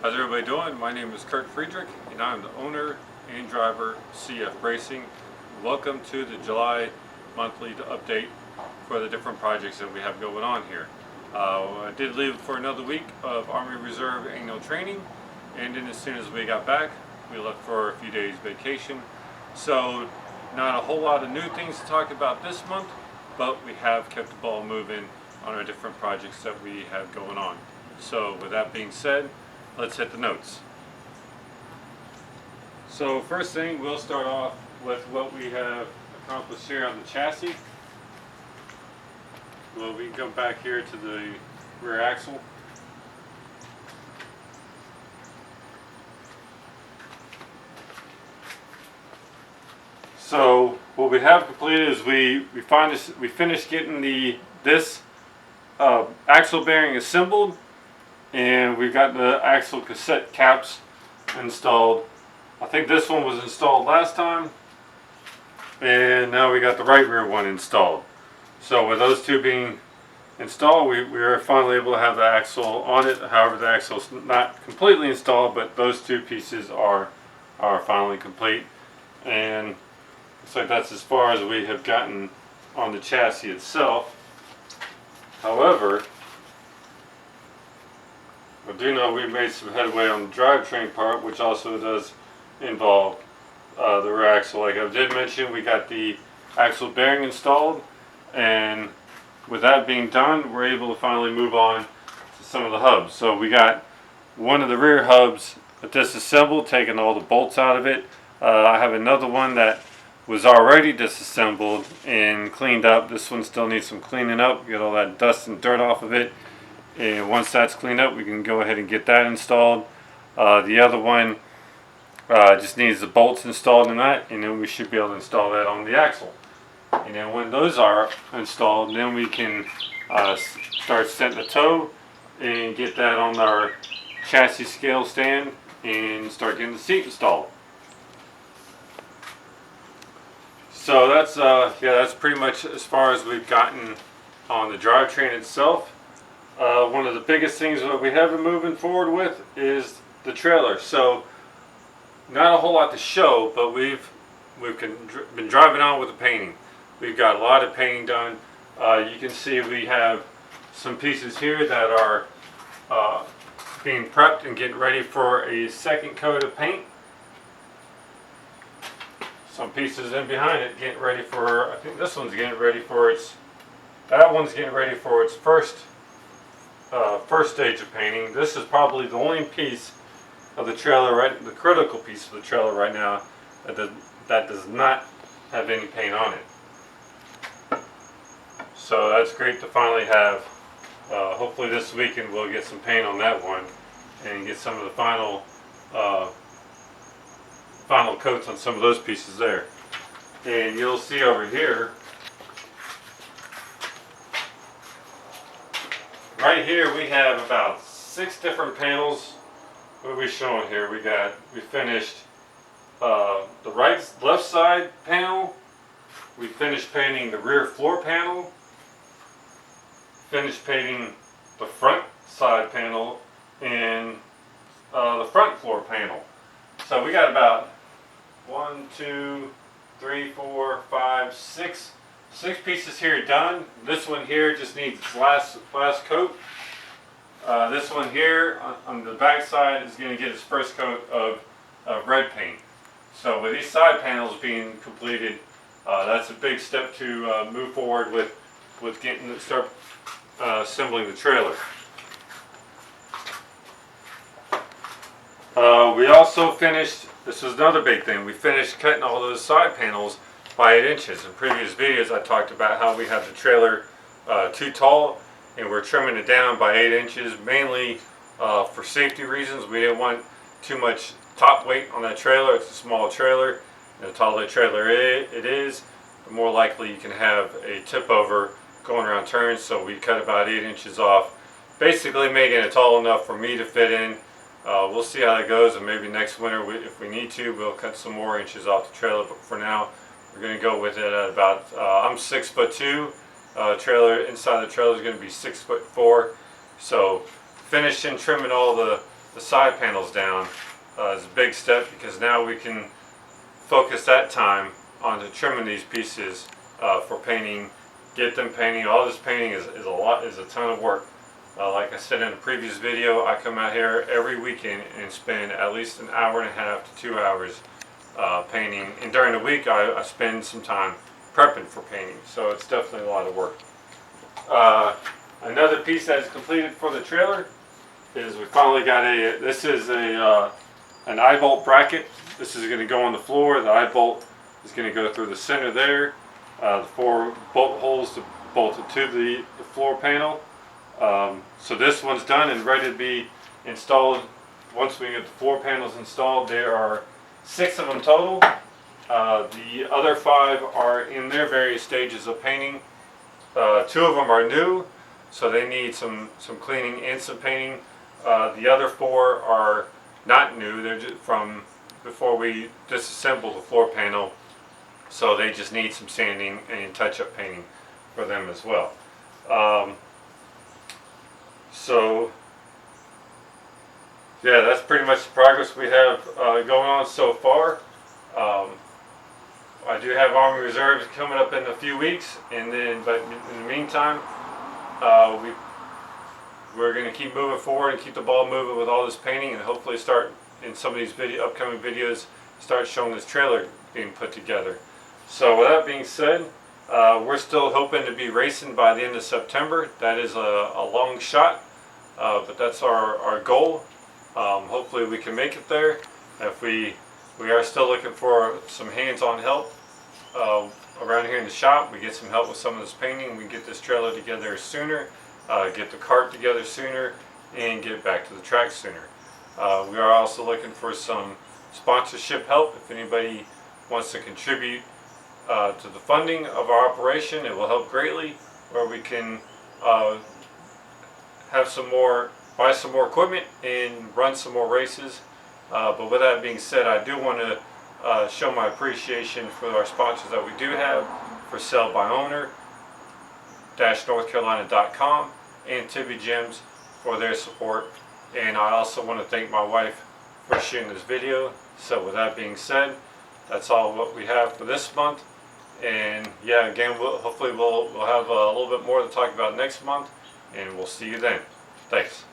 How's everybody doing? My name is Kurt Friedrich and I'm the owner and driver CFRacing. Welcome to the July monthly update for the different projects that we have going on here. I did leave for another week of Army Reserve annual training, and then as soon as we got back we left for a few days vacation. So not a whole lot of new things to talk about this month, but we have kept the ball moving on our different projects that we have going on. So with that being said, let's hit the notes. So first thing, we'll start off with what we have accomplished here on the chassis. Well, we can come back here to the rear axle. So what we have completed is we finished getting this axle bearing assembled, and we've got the axle cassette caps installed. I think this one was installed last time, and now we got the right rear one installed. So with those two being installed, we are finally able to have the axle on it. However, the axle is not completely installed, but those two pieces are finally complete, and looks like that's as far as we have gotten on the chassis itself. However, I do know we've made some headway on the drivetrain part, which also does involve the rear axle. Like I did mention, we got the axle bearing installed, and with that being done, we're able to finally move on to some of the hubs. So we got one of the rear hubs disassembled, taking all the bolts out of it. I have another one that was already disassembled and cleaned up. This one still needs some cleaning up, get all that dust and dirt off of it. And once that's cleaned up, we can go ahead and get that installed. The other one just needs the bolts installed in that, and then we should be able to install that on the axle. And then when those are installed, then we can start setting the toe and get that on our chassis scale stand and start getting the seat installed. So that's pretty much as far as we've gotten on the drivetrain itself. One of the biggest things that we have been moving forward with is the trailer. So not a whole lot to show, but we've been driving on with the painting. We've got a lot of painting done. You can see we have some pieces here that are being prepped and getting ready for a second coat of paint. Some pieces in behind it getting ready for, I think this one's getting ready for that one's getting ready for its first stage of painting. This is probably the only piece of the trailer, the critical piece of the trailer right now that does not have any paint on it. So that's great to finally have. Hopefully this weekend we'll get some paint on that one and get some of the final coats on some of those pieces there. And you'll see over here, right here we have about 6 different panels. What are we showing here? We finished the left side panel. We finished painting the rear floor panel. Finished painting the front side panel and the front floor panel. So we got about 1, 2, 3, 4, 5, 6 pieces here done. This one here just needs its last coat. This one here on the back side is going to get its first coat of red paint. So with these side panels being completed, that's a big step to move forward with start assembling the trailer. We also finished, this was another big thing, we finished cutting all those side panels by 8 inches. In previous videos I talked about how we have the trailer too tall and we're trimming it down by 8 inches, mainly for safety reasons. We didn't want too much top weight on that trailer. It's a small trailer, and the taller the trailer it is, the more likely you can have a tip over going around turns. So we cut about 8 inches off, basically making it tall enough for me to fit in. We'll see how that goes, and maybe next winter, if we need to, we'll cut some more inches off the trailer. But for now, we're going to go with it at about, I'm 6'2". Trailer inside the trailer is going to be 6'4". So finishing trimming all the the side panels down is a big step, because now we can focus that time onto trimming these pieces for painting. Get them painting. All this painting is a ton of work. Like I said in a previous video, I come out here every weekend and spend at least an hour and a half to 2 hours painting, and during the week I spend some time prepping for painting, so it's definitely a lot of work. Another piece that is completed for the trailer is we finally got this is an eye bolt bracket. This is going to go on the floor. The eye bolt is going to go through the center there. The 4 bolt holes to bolt it to the floor panel. So this one's done and ready to be installed. Once we get the floor panels installed, there are 6 of them total. The other 5 are in their various stages of painting. 2 of them are new, so they need some cleaning and some painting. The other 4 are not new. They're just from before we disassemble the floor panel, so they just need some sanding and touch-up painting for them as well. So yeah, that's pretty much the progress we have going on so far. I do have Army Reserves coming up in a few weeks, and then, but in the meantime, we're going to keep moving forward and keep the ball moving with all this painting, and hopefully start in some of these upcoming videos, start showing this trailer being put together. So with that being said, we're still hoping to be racing by the end of September. That is a long shot, but that's our goal. Hopefully we can make it there. If we are still looking for some hands-on help around here in the shop. We get some help with some of this painting. We get this trailer together sooner, get the cart together sooner, and get back to the track sooner. We are also looking for some sponsorship help. If anybody wants to contribute to the funding of our operation, it will help greatly, where we can have buy some more equipment and run some more races. But with that being said, I do want to show my appreciation for our sponsors that we do have, for Sell by Owner, -NorthCarolina.com, and Tibby Gems for their support. And I also want to thank my wife for shooting this video. So with that being said, that's all what we have for this month. And yeah, again, hopefully we'll have a little bit more to talk about next month, and we'll see you then. Thanks.